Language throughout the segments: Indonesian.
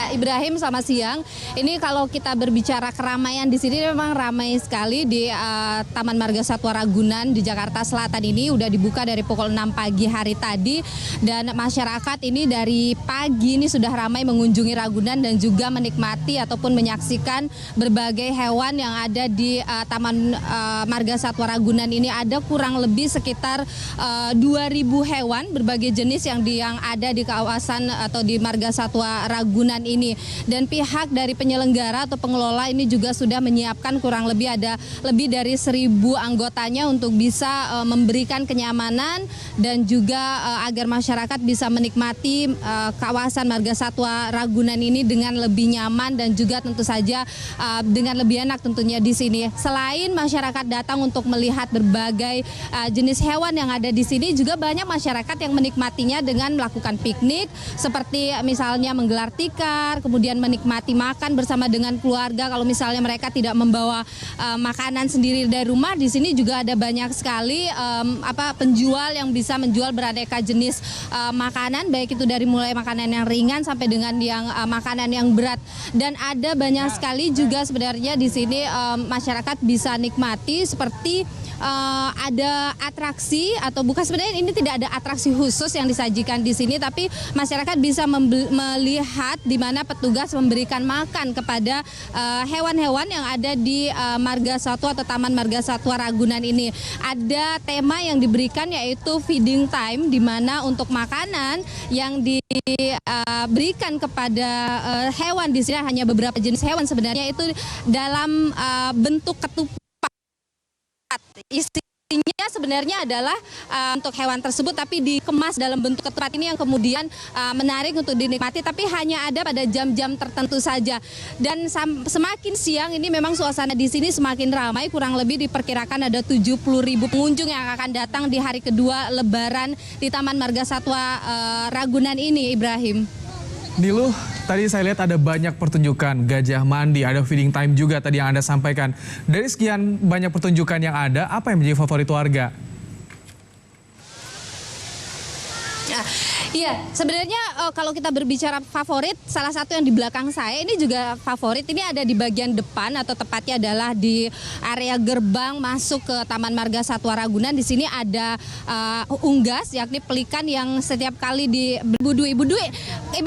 Pak Ibrahim, selamat siang. Ini kalau kita berbicara keramaian di sini memang ramai sekali di Taman Marga Satwa Ragunan di Jakarta Selatan ini udah dibuka dari pukul 6 pagi hari tadi, dan masyarakat ini dari pagi ini sudah ramai mengunjungi Ragunan dan juga menikmati ataupun menyaksikan berbagai hewan yang ada di Taman Marga Satwa Ragunan ini. Ada kurang lebih sekitar 2.000 hewan berbagai jenis yang ada di kawasan atau di Marga Satwa Ragunan ini, dan pihak dari penyelenggara atau pengelola ini juga sudah menyiapkan kurang lebih ada lebih dari 1.000 anggotanya untuk bisa memberikan kenyamanan dan juga agar masyarakat bisa menikmati kawasan Marga Satwa Ragunan ini dengan lebih nyaman dan juga tentu saja dengan lebih enak tentunya di sini. Selain masyarakat datang untuk melihat berbagai jenis hewan yang ada di sini, juga banyak masyarakat yang menikmatinya dengan melakukan piknik seperti misalnya menggelar tikar, kemudian menikmati makan bersama dengan keluarga. Kalau misalnya mereka tidak membawa makanan sendiri dari rumah, di sini juga ada banyak sekali penjual yang bisa menjual beraneka jenis makanan, baik itu dari mulai makanan yang ringan sampai dengan yang makanan yang berat. Dan ada banyak sekali juga sebenarnya di sini masyarakat bisa nikmati seperti ada atraksi, atau bukan, sebenarnya ini tidak ada atraksi khusus yang disajikan di sini, tapi masyarakat bisa melihat di mana petugas memberikan makan kepada hewan-hewan yang ada di Marga Satwa atau Taman Marga Satwa Ragunan ini. Ada tema yang diberikan yaitu feeding time, di mana untuk makanan yang diberikan kepada hewan di sini hanya beberapa jenis hewan sebenarnya, itu dalam bentuk ketupat. Isinya sebenarnya adalah untuk hewan tersebut, tapi dikemas dalam bentuk ketupat ini yang kemudian menarik untuk dinikmati, tapi hanya ada pada jam-jam tertentu saja. Dan semakin siang ini memang suasana di sini semakin ramai, kurang lebih diperkirakan ada 70.000 pengunjung yang akan datang di hari kedua Lebaran di Taman Marga Satwa Ragunan ini, Ibrahim. Niluh, tadi saya lihat ada banyak pertunjukan gajah mandi, ada feeding time juga tadi yang Anda sampaikan. Dari sekian banyak pertunjukan yang ada, apa yang menjadi favorit warga? Iya, sebenarnya kalau kita berbicara favorit, salah satu yang di belakang saya ini juga favorit. Ini ada di bagian depan, atau tepatnya adalah di area gerbang masuk ke Taman Marga Satwa Ragunan. Di sini ada unggas, yakni pelikan yang setiap kali di Ibu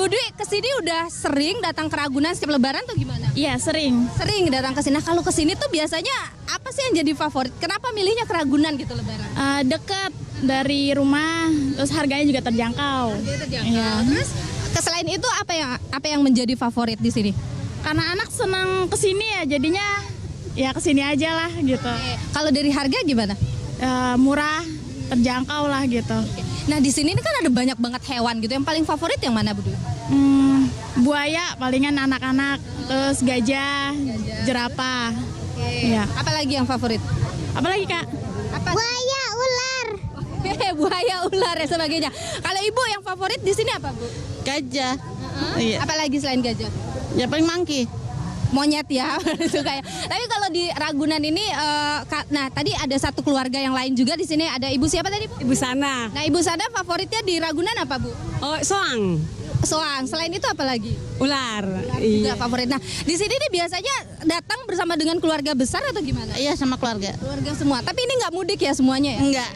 Dwi kesini udah sering datang ke Ragunan setiap Lebaran tuh gimana? Iya, sering. Sering datang ke sini. Nah, kalau ke sini tuh biasanya apa sih yang jadi favorit? Kenapa milihnya ke Ragunan gitu Lebaran? Dekat dari rumah, terus harganya juga terjangkau. Ya. Terus selain itu apa yang menjadi favorit di sini? Karena anak senang kesini ya, jadinya ya kesini aja lah gitu. Kalau dari harga gimana? Murah, terjangkau lah gitu. Nah, di sini kan ada banyak banget hewan gitu. Yang paling favorit yang mana, Bu? Buaya palingan anak-anak, terus gajah, jerapah. Ya. Apalagi yang favorit? Apalagi, Kak? Buaya, ular. Buaya, ular dan sebagainya. Kalau Ibu yang favorit di sini apa, Bu? Gajah. Iya. Apalagi selain gajah? Ya paling monkey. Monyet ya, suka ya. Tapi kalau di Ragunan ini, nah tadi ada satu keluarga yang lain juga di sini. Ada Ibu siapa tadi, Bu? Ibu Sana. Nah, Ibu Sana favoritnya di Ragunan apa, Bu? Oh, soang. Soang. Selain itu apa lagi? Ular. Juga favorit. Nah, di sini nih biasanya datang bersama dengan keluarga besar atau gimana? Iya, sama keluarga. Keluarga semua. Tapi ini nggak mudik ya semuanya ya? Enggak.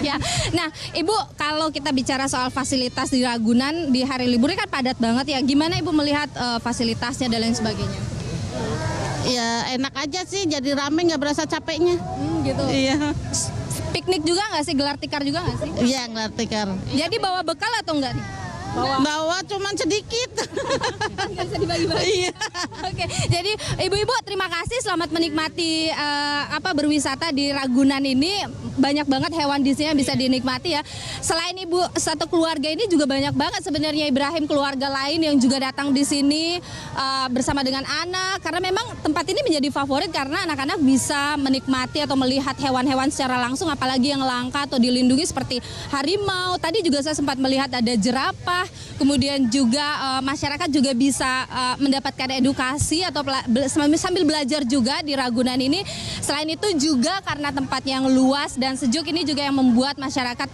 Ya. Nah, Ibu, kalau kita bicara soal fasilitas di Ragunan di hari libur ini kan padat banget ya. Gimana Ibu melihat fasilitasnya dan lain sebagainya? Ya enak aja sih, jadi rame nggak berasa capeknya. Gitu. Iya. Piknik juga nggak sih? Gelar tikar juga nggak sih? Iya, ngelar tikar. Jadi bawa bekal atau enggak nih? Bawa cuman sedikit. Nggak bisa dibagi-bagi. Iya. Oke, jadi Ibu-ibu terima kasih, selamat menikmati berwisata di Ragunan ini. Banyak banget hewan di sini yang bisa dinikmati ya. Selain Ibu satu keluarga ini juga banyak banget sebenarnya, Ibrahim, keluarga lain yang juga datang di sini bersama dengan anak, karena memang tempat ini menjadi favorit karena anak-anak bisa menikmati atau melihat hewan-hewan secara langsung, apalagi yang langka atau dilindungi seperti harimau. Tadi juga saya sempat melihat ada jerapah. Kemudian juga masyarakat juga bisa mendapatkan edukasi atau sambil belajar juga di Ragunan ini. Selain itu juga karena tempatnya yang luas dan sejuk, ini juga yang membuat masyarakat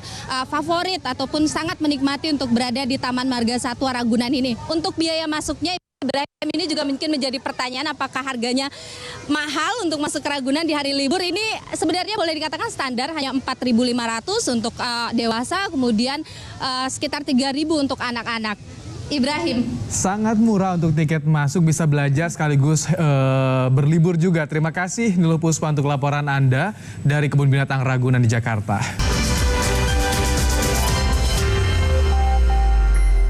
favorit ataupun sangat menikmati untuk berada di Taman Marga Satwa Ragunan ini. Untuk biaya masuknya Ibrahim, ini juga mungkin menjadi pertanyaan apakah harganya mahal untuk masuk ke Ragunan di hari libur. Ini sebenarnya boleh dikatakan standar hanya 4.500 untuk dewasa, kemudian sekitar 3.000 untuk anak-anak. Ibrahim. Sangat murah untuk tiket masuk, bisa belajar sekaligus berlibur juga. Terima kasih Niluh Puspa untuk laporan Anda dari Kebun Binatang Ragunan di Jakarta.